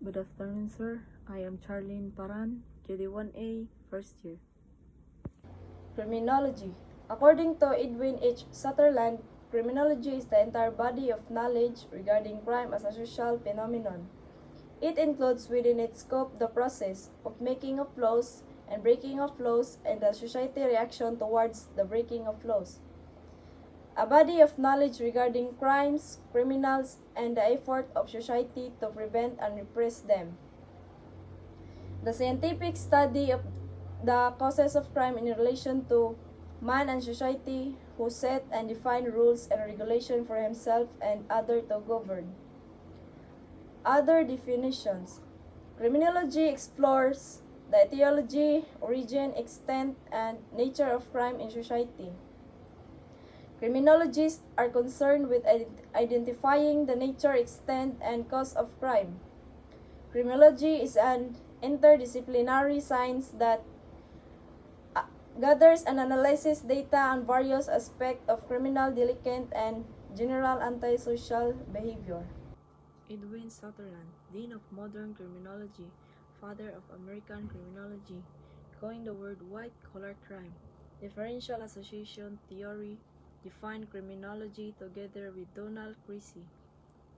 Good afternoon, sir. I am Charlene Paran, JD1A, first year. Criminology. According to Edwin H. Sutherland, criminology is the entire body of knowledge regarding crime as a social phenomenon. It includes within its scope the process of making of laws and breaking of laws and the society reaction towards the breaking of laws. A body of knowledge regarding crimes, criminals, and the effort of society to prevent and repress them. The scientific study of the causes of crime in relation to man and society who set and define rules and regulation for himself and other to govern. Other definitions. Criminology explores the etiology, origin, extent, and nature of crime in society. Criminologists are concerned with identifying the nature, extent, and cause of crime. Criminology is an interdisciplinary science that gathers and analyzes data on various aspects of criminal, delinquent, and general antisocial behavior. Edwin Sutherland, Dean of Modern Criminology, father of American criminology, coined the word white-collar crime. Differential association theory defined criminology together with Donald Creasy.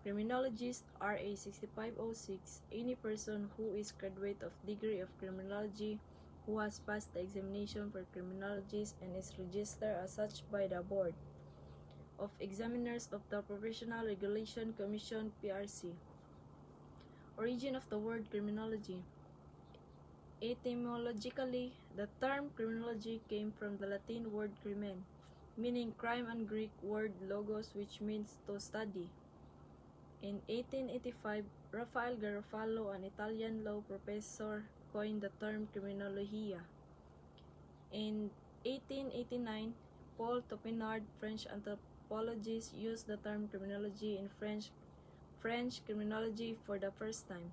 Criminologist RA 6506, any person who is graduate of degree of criminology who has passed the examination for criminologist and is registered as such by the Board of Examiners of the Professional Regulation Commission PRC. Origin of the word criminology. Etymologically, the term criminology came from the Latin word crimen, meaning crime, and Greek word logos, which means to study. In 1885, Rafael Garofalo, an Italian law professor, coined the term criminologia. In 1889, Paul Topinard, French anthropologist, used the term criminology in French criminology for the first time.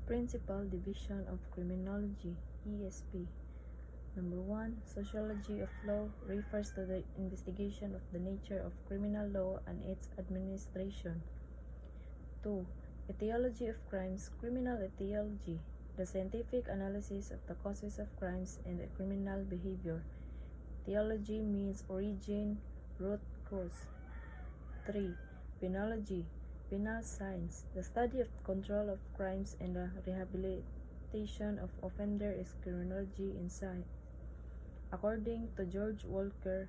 Principal Division of Criminology, ESP. Number 1. Sociology of law refers to the investigation of the nature of criminal law and its administration. 2. Etiology of crimes, criminal etiology, the scientific analysis of the causes of crimes and the criminal behavior. Etiology means origin, root cause. 3. Penology, penal science, the study of control of crimes and the rehabilitation of offender is criminology in science. According to George Walker,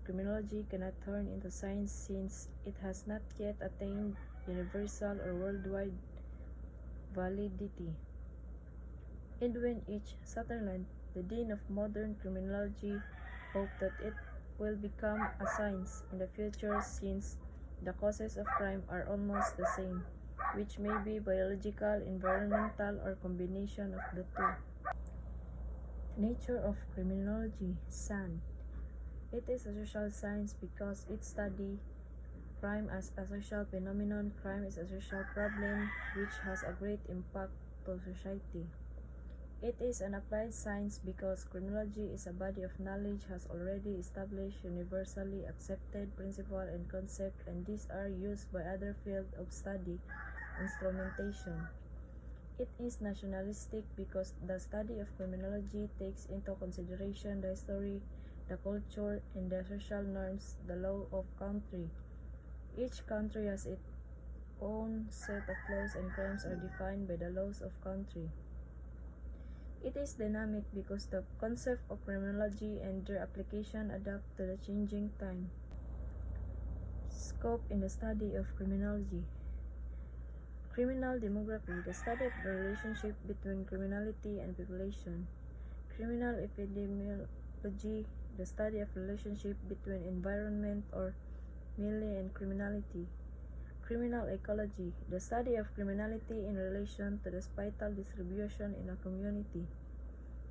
criminology cannot turn into science since it has not yet attained universal or worldwide validity. Edwin H. Sutherland, the Dean of Modern Criminology, hoped that it will become a science in the future since the causes of crime are almost the same, which may be biological, environmental, or combination of the two. Nature of criminology, SAN. It is a social science because it studies crime as a social phenomenon. Crime is a social problem which has a great impact to society. It is an applied science because criminology is a body of knowledge has already established universally accepted principle and concept, and these are used by other fields of study, instrumentation. It is nationalistic because the study of criminology takes into consideration the history, the culture, and the social norms, the law of country. Each country has its own set of laws, and crimes are defined by the laws of country. It is dynamic because the concept of criminology and their application adapt to the changing time. Scope in the study of criminology. Criminal demography, the study of the relationship between criminality and population. Criminal epidemiology, the study of relationship between environment or milieu and criminality. Criminal ecology, the study of criminality in relation to the spatial distribution in a community.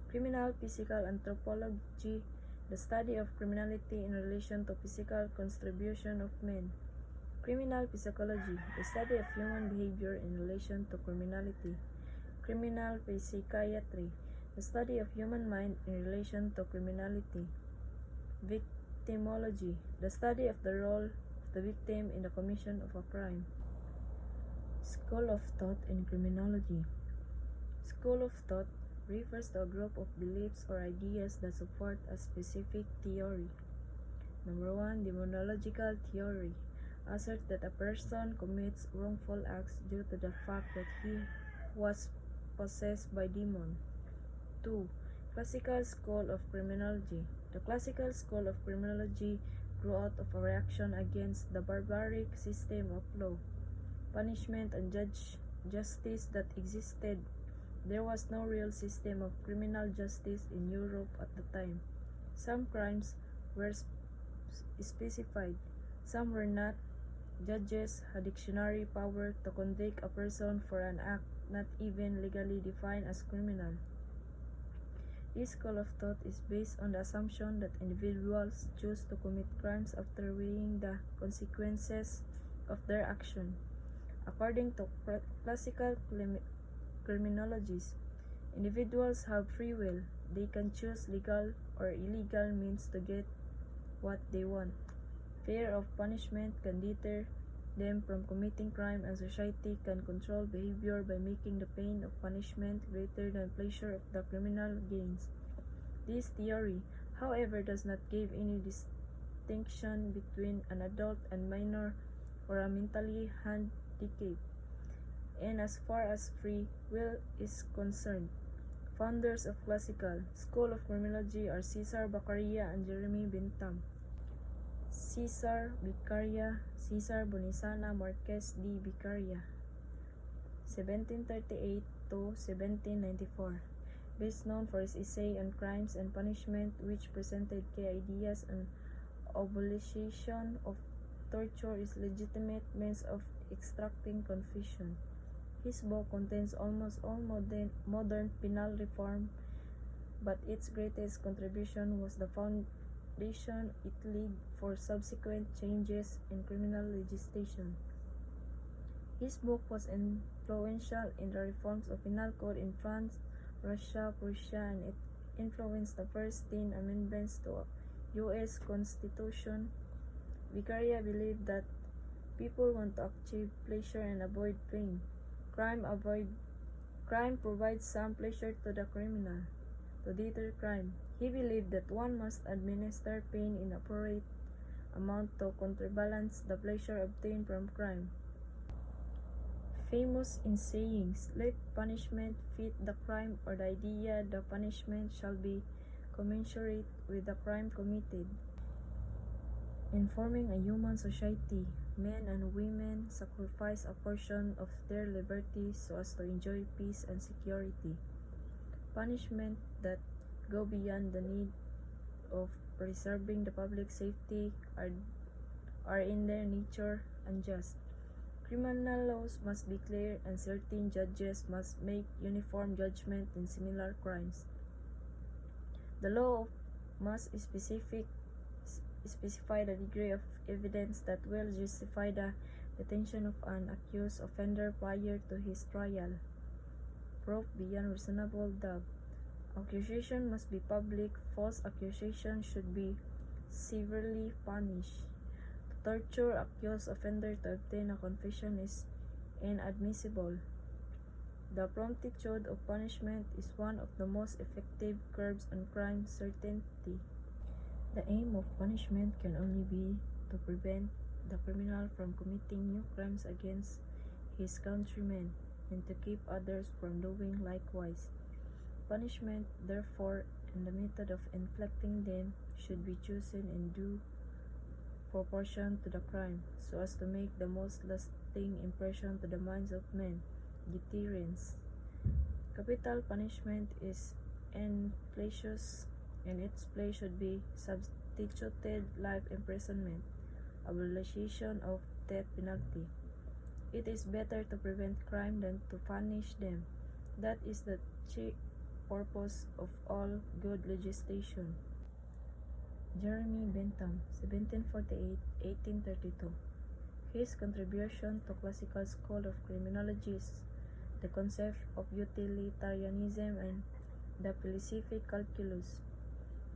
Criminal physical anthropology, the study of criminality in relation to physical contribution of men. Criminal psychology, the study of human behavior in relation to criminality. Criminal psychiatry, the study of human mind in relation to criminality. Victimology, the study of the role of the victim in the commission of a crime. School of thought in criminology. School of thought refers to a group of beliefs or ideas that support a specific theory. Number 1, demonological theory asserts that a person commits wrongful acts due to the fact that he was possessed by demon. 2. Classical school of criminology. The classical school of criminology grew out of a reaction against the barbaric system of law, punishment, and justice that existed. There was no real system of criminal justice in Europe at the time. Some crimes were specified, some were not. Judges had dictionary power to convict a person for an act not even legally defined as criminal. This school of thought is based on the assumption that individuals choose to commit crimes after weighing the consequences of their action. According to classical criminologists, individuals have free will. They can choose legal or illegal means to get what they want. Fear of punishment can deter them from committing crime, and society can control behavior by making the pain of punishment greater than pleasure of the criminal gains. This theory, however, does not give any distinction between an adult and minor or a mentally handicapped. And as far as free will is concerned, founders of classical school of criminology are Cesar Beccaria and Jeremy Bentham. Cesar Beccaria, Cesar Bonisana Marquez de Beccaria, 1738 to 1794. Best known for his essay on crimes and punishment, which presented key ideas on abolition of torture is legitimate means of extracting confession. His book contains almost all modern penal reform, but its greatest contribution was the foundation it laid for subsequent changes in criminal legislation. His book was influential in the reforms of penal code in France, Russia, Prussia, and it influenced the first 10 amendments to U.S. Constitution. Beccaria believed that people want to achieve pleasure and avoid pain. Crime provides some pleasure to the criminal. To deter crime, he believed that one must administer pain in appropriate amount to counterbalance the pleasure obtained from crime. Famous in sayings, let punishment fit the crime, or the idea the punishment shall be commensurate with the crime committed. In forming a human society, men and women sacrifice a portion of their liberty so as to enjoy peace and security. Punishment that go beyond the need of preserving the public safety are in their nature unjust. Criminal laws must be clear, and certain judges must make uniform judgment in similar crimes. The law must specify the degree of evidence that will justify the detention of an accused offender prior to his trial. Proof beyond reasonable doubt. Accusation must be public. False accusation should be severely punished. To torture accused offender to obtain a confession is inadmissible. The promptitude of punishment is one of the most effective curbs on crime certainty. The aim of punishment can only be to prevent the criminal from committing new crimes against his countrymen and to keep others from doing likewise. Punishment, therefore, and the method of inflicting them should be chosen in due proportion to the crime, so as to make the most lasting impression to the minds of men. Deterrence. Capital punishment is inflacious, and its place should be substituted life imprisonment, abolition of death penalty. It is better to prevent crime than to punish them. That is the chief purpose of all good legislation. Jeremy Bentham, 1748-1832. His contribution to classical school of criminology is the concept of utilitarianism and the philosophic calculus.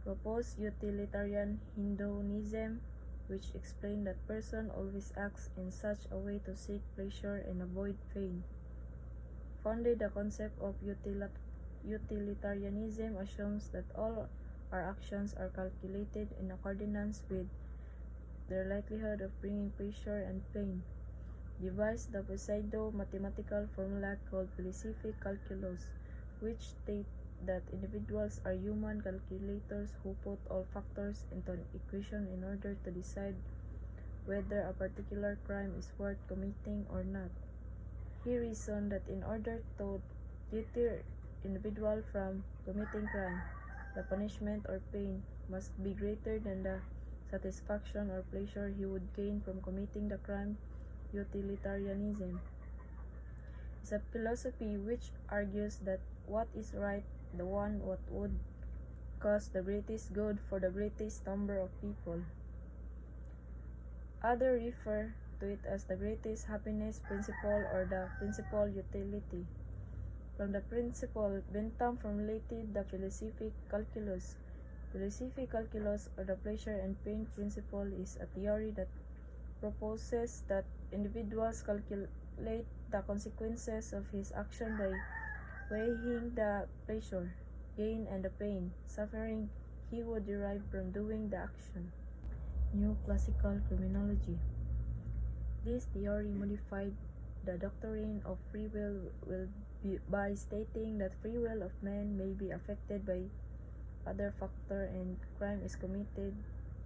Proposed utilitarian hedonism which explain that person always acts in such a way to seek pleasure and avoid pain. Founded, the concept of utilitarianism assumes that all our actions are calculated in accordance with their likelihood of bringing pleasure and pain. Devised the pseudo-mathematical formula called philosophic calculus, which state that individuals are human calculators who put all factors into an equation in order to decide whether a particular crime is worth committing or not. He reasoned that in order to deter individual from committing crime, the punishment or pain must be greater than the satisfaction or pleasure he would gain from committing the crime. Utilitarianism is a philosophy which argues that what is right, the one what would cause the greatest good for the greatest number of people. Others refer to it as the greatest happiness principle or the principle utility. From the principle, Bentham formulated the philosophic calculus. Philosophic calculus, or the pleasure and pain principle, is a theory that proposes that individuals calculate the consequences of his action by weighing the pleasure, gain, and the pain, suffering he would derive from doing the action. New classical criminology. This theory modified the doctrine of free will by stating that free will of man may be affected by other factor and crime is committed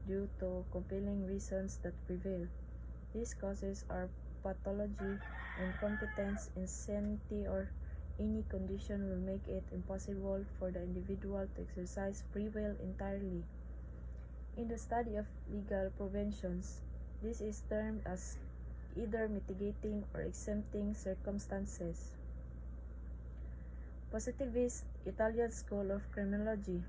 due to compelling reasons that prevail. These causes are pathology, incompetence, insanity, or any condition will make it impossible for the individual to exercise free will entirely. In the study of legal preventions, this is termed as either mitigating or exempting circumstances. Positivist Italian School of Criminology.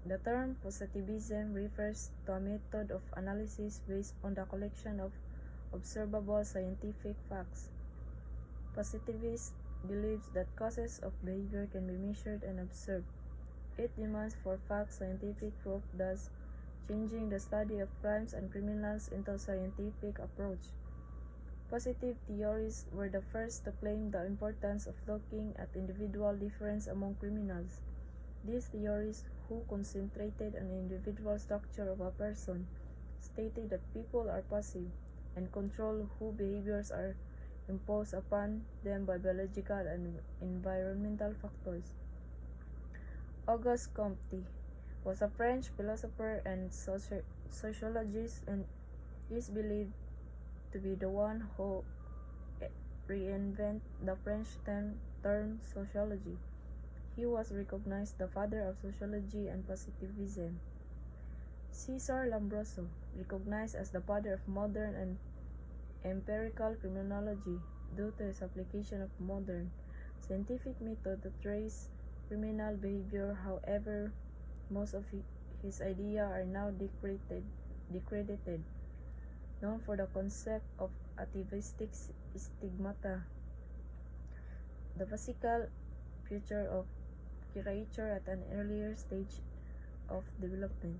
The term positivism refers to a method of analysis based on the collection of observable scientific facts. Positivist believes that causes of behavior can be measured and observed. It demands for fact scientific proof, thus changing the study of crimes and criminals into a scientific approach. Positive theories were the first to claim the importance of looking at individual difference among criminals. These theories, who concentrated on the individual structure of a person, stated that people are passive and control whose behaviors are imposed upon them by biological and environmental factors. Auguste Comte was a French philosopher and sociologist and is believed to be the one who reinvented the French term sociology. He was recognized the father of sociology and positivism. Cesar Lombroso, recognized as the father of modern and empirical criminology due to his application of modern scientific method to trace criminal behavior. However, most of his ideas are now discredited. Known for the concept of atavistic stigmata, the physical feature of creature at an earlier stage of development,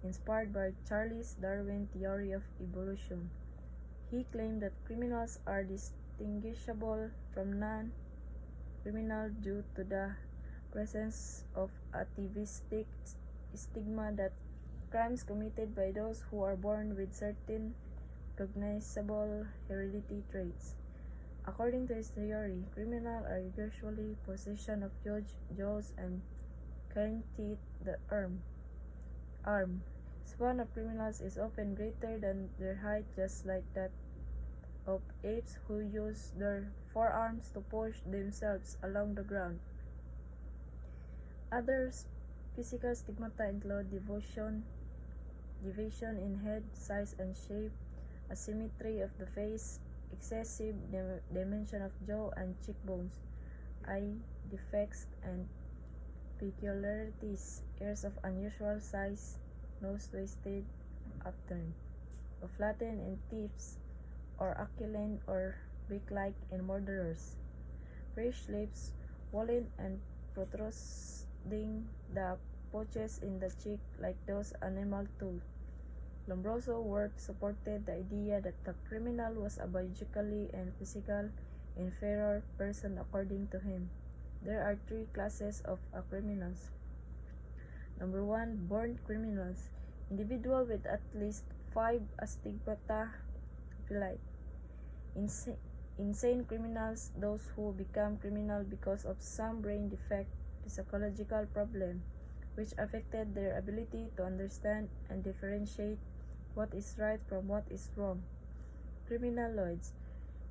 inspired by Charles Darwin's theory of evolution. He claimed that criminals are distinguishable from non-criminal due to the presence of atavistic stigma, that crimes committed by those who are born with certain recognizable hereditary traits. According to his theory, criminals are usually possession of huge jaws and keen teeth that arm. Span of criminals is often greater than their height, just like that of apes who use their forearms to push themselves along the ground. Other physical stigmata include deviation in head size and shape, asymmetry of the face, excessive dimension of jaw and cheekbones, eye defects and peculiarities, ears of unusual size, nose twisted, upturned, or flattened in tips, or aquiline or beak-like in murderers, fresh lips, swollen and protruding the pouches in the cheek like those animal tooth, Lombroso's work supported the idea that the criminal was a biologically and physically inferior person according to him. There are three classes of criminals. Number 1, born criminals. Individual with at least 5 astigmata phylae. Insane criminals, those who become criminal because of some brain defect, psychological problem, which affected their ability to understand and differentiate what is right from what is wrong. Criminaloids,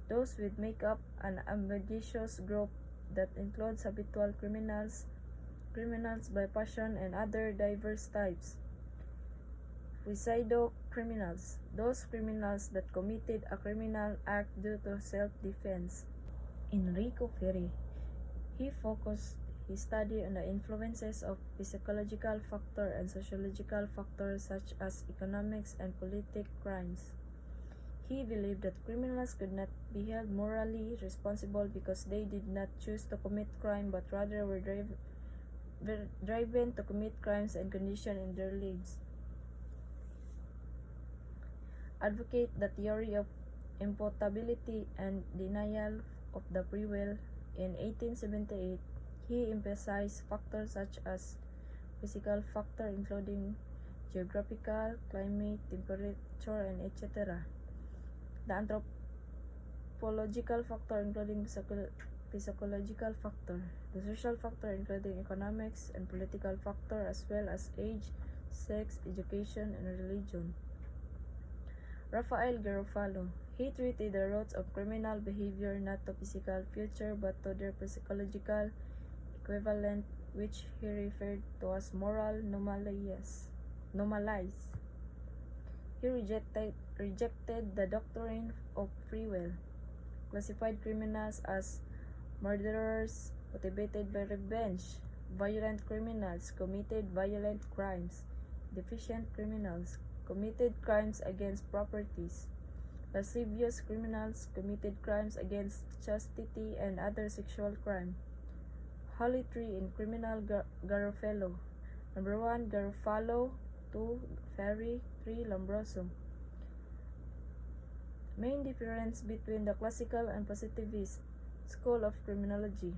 those with make-up an ambiguous group that includes habitual criminals, criminals by passion, and other diverse types. Pseudo-criminals, those criminals that committed a criminal act due to self-defense. Enrico Ferri, he focused his study on the influences of psychological factors and sociological factors such as economics and political crimes. He believed that criminals could not be held morally responsible because they did not choose to commit crime but rather were driven to commit crimes and conditions in their lives. Advocate the theory of imputability and denial of the free will. In 1878, he emphasized factors such as physical factor including geographical, climate, temperature, and etc. The anthropological factor including psychological factor, the social factor including economics and political factor as well as age, sex, education, and religion. Rafael Garofalo, he treated the roots of criminal behavior not to physical feature but to their psychological equivalent, which he referred to as moral anomalies. He rejected the doctrine of free will, classified criminals as murderers motivated by revenge, violent criminals committed violent crimes, deficient criminals committed crimes against properties, lascivious criminals committed crimes against chastity and other sexual crime. Holy Three in Criminal Garofalo. Number 1, Garofalo. 2, Ferri. 3, Lombroso. Main difference between the classical and positivist school of criminology.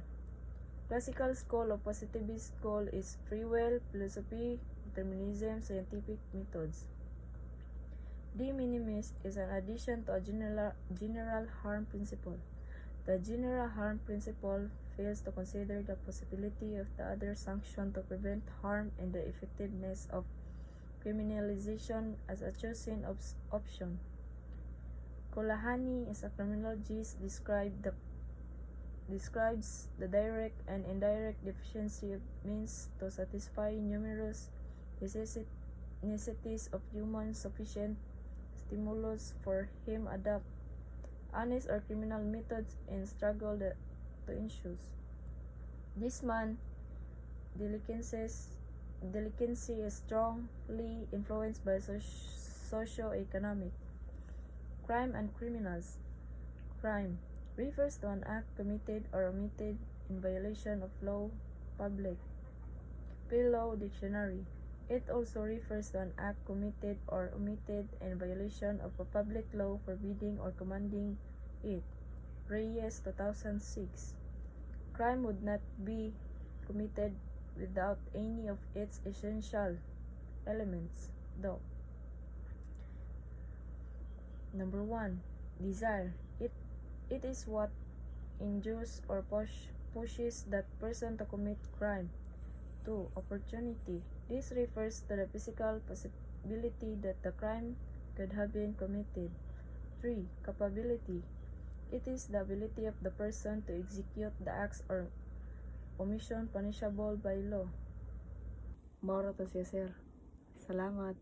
Classical school of positivist school is free will, philosophy, determinism, scientific methods. De minimis is an addition to a general harm principle. The general harm principle fails to consider the possibility of the other sanction to prevent harm and the effectiveness of criminalization as a chosen option. Kolahani, as a criminologist, describes the direct and indirect deficiency of means to satisfy numerous necessities of human sufficient stimulus for him adopt honest or criminal methods in struggle to ensue. This man delicacy is strongly influenced by socio-economic. Crime and criminals. Crime refers to an act committed or omitted in violation of law. Public. Pillow Dictionary. It also refers to an act committed or omitted in violation of a public law forbidding or commanding it. Reyes, 2006. Crime would not be committed without any of its essential elements, though. Number 1. Desire. It is what induces or pushes that person to commit crime. 2. Opportunity. This refers to the physical possibility that the crime could have been committed. 3. Capability. It is the ability of the person to execute the acts or omission punishable by law. Mauro to siya, sir. Salamat.